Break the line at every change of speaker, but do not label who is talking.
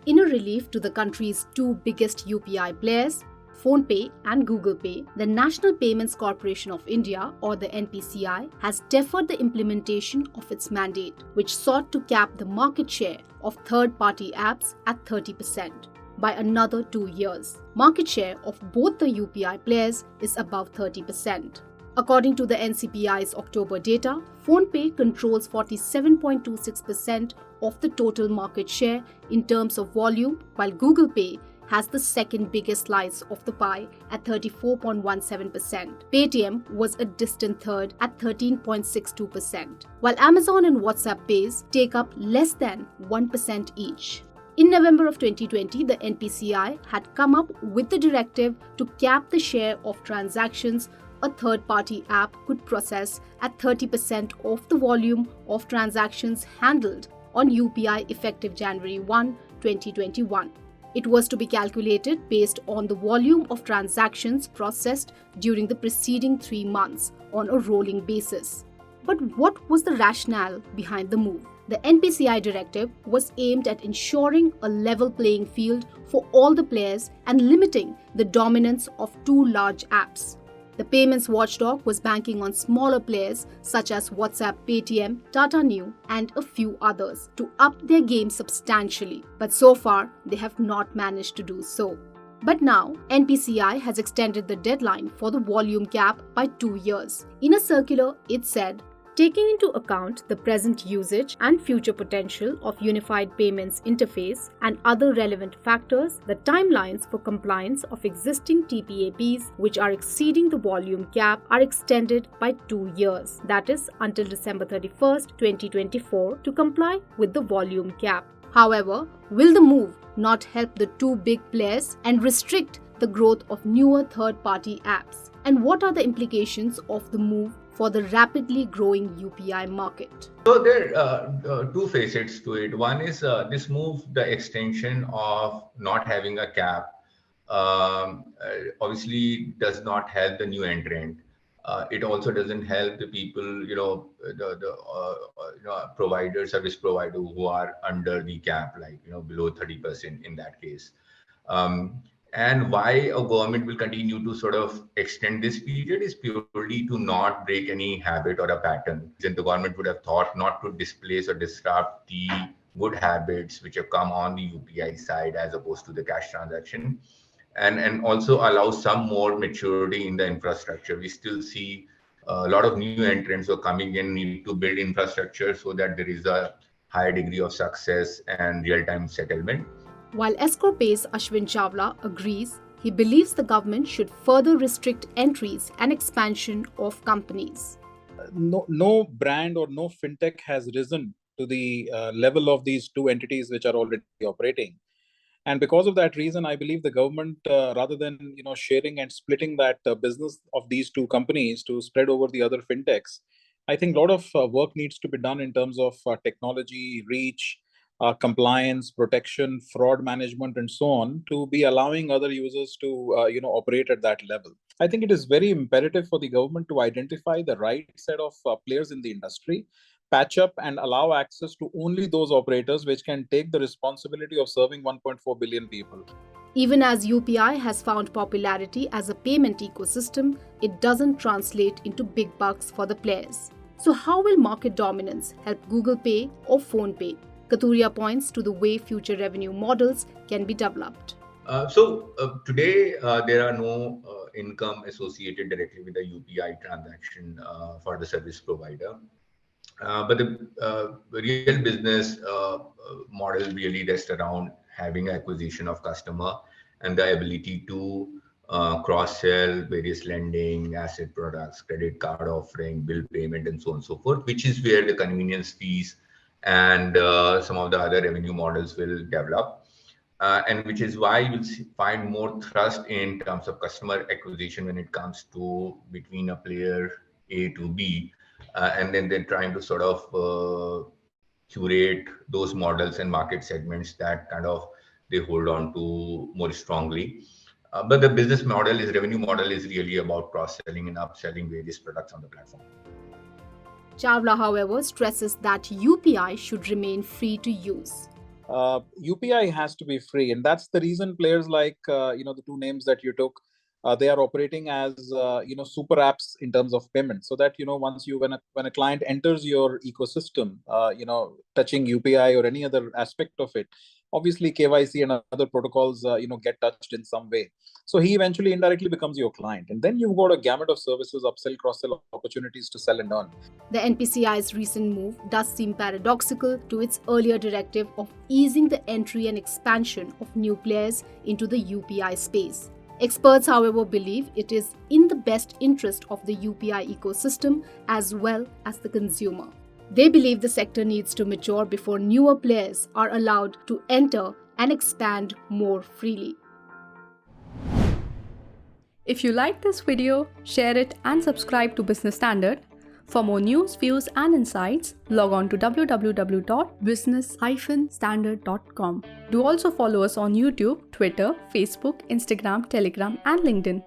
In a relief to the country's two biggest UPI players, PhonePe and Google Pay, the National Payments Corporation of India, or the NPCI, has deferred the implementation of its mandate, which sought to cap the market share of third-party apps at 30% by another 2 years. Market share of both the UPI players is above 30%. According to the NCPI's October data, PhonePe controls 47.26% of the total market share in terms of volume, while Google Pay has the second biggest slice of the pie at 34.17%. Paytm was a distant third at 13.62%, while Amazon and WhatsApp Pays take up less than 1% each. In November of 2020, the NPCI had come up with the directive to cap the share of transactions a third-party app could process at 30% of the volume of transactions handled on UPI effective January 1, 2021. It was to be calculated based on the volume of transactions processed during the preceding 3 months on a rolling basis. But what was the rationale behind the move? The NPCI directive was aimed at ensuring a level playing field for all the players and limiting the dominance of two large apps. The payments watchdog was banking on smaller players such as WhatsApp, Paytm, Tata Neu, and a few others to up their game substantially. But so far, they have not managed to do so. But now, NPCI has extended the deadline for the volume cap by 2 years. In a circular, it said, taking into account the present usage and future potential of Unified Payments Interface and other relevant factors, the timelines for compliance of existing TPAPs which are exceeding the volume cap are extended by 2 years, that is until December 31st, 2024 to comply with the volume cap. However, will the move not help the two big players and restrict the growth of newer third-party apps? And what are the implications of the move for the rapidly growing UPI market?
So there are two facets to it. One is this move, the extension of not having a cap, obviously does not help the new entrant. It also doesn't help the people, providers, service providers who are under the cap, like below 30% in that case. And why a government will continue to sort of extend this period is purely to not break any habit or a pattern. Then the government would have thought not to displace or disrupt the good habits which have come on the UPI side as opposed to the cash transaction, and also allow some more maturity in the infrastructure. We still see a lot of new entrants who are coming in, need to build infrastructure so that there is a higher degree of success and real-time settlement.
While Escorpay's Ashwin Chawla agrees, he believes the government should further restrict entries and expansion of companies.
No brand or no fintech has risen to the level of these two entities which are already operating. And because of that reason, I believe the government, rather than sharing and splitting that business of these two companies to spread over the other fintechs, I think a lot of work needs to be done in terms of technology, reach, compliance, protection, fraud management, and so on, to be allowing other users to operate at that level. I think it is very imperative for the government to identify the right set of players in the industry, patch up and allow access to only those operators which can take the responsibility of serving 1.4 billion people.
Even as UPI has found popularity as a payment ecosystem, it doesn't translate into big bucks for the players. So how will market dominance help Google Pay or PhonePe? Kathuria points to the way future revenue models can be developed.
Today, there are no income associated directly with the UPI transaction for the service provider. But the real business model really rests around having acquisition of customer and the ability to cross-sell various lending, asset products, credit card offering, bill payment, and so on and so forth, which is where the convenience fees and some of the other revenue models will develop. And which is why you'll find more thrust in terms of customer acquisition when it comes to between a player A to B. And then they're trying to sort of curate those models and market segments that kind of they hold on to more strongly. But the business model is revenue model is really about cross-selling and upselling various products on the platform.
Chawla, however, stresses that UPI should remain free to use.
UPI has to be free, and that's the reason players like the two names that you took, they are operating as super apps in terms of payment, so that once when a client enters your ecosystem, touching UPI or any other aspect of it, obviously KYC and other protocols get touched in some way. So he eventually indirectly becomes your client, and then you've got a gamut of services, upsell, cross-sell opportunities to sell and earn.
The NPCI's recent move does seem paradoxical to its earlier directive of easing the entry and expansion of new players into the UPI space. Experts, however, believe it is in the best interest of the UPI ecosystem as well as the consumer. They believe the sector needs to mature before newer players are allowed to enter and expand more freely.
If you like this video, share it and subscribe to Business Standard. For more news, views and insights, log on to www.business-standard.com. Do also follow us on YouTube, Twitter, Facebook, Instagram, Telegram and LinkedIn.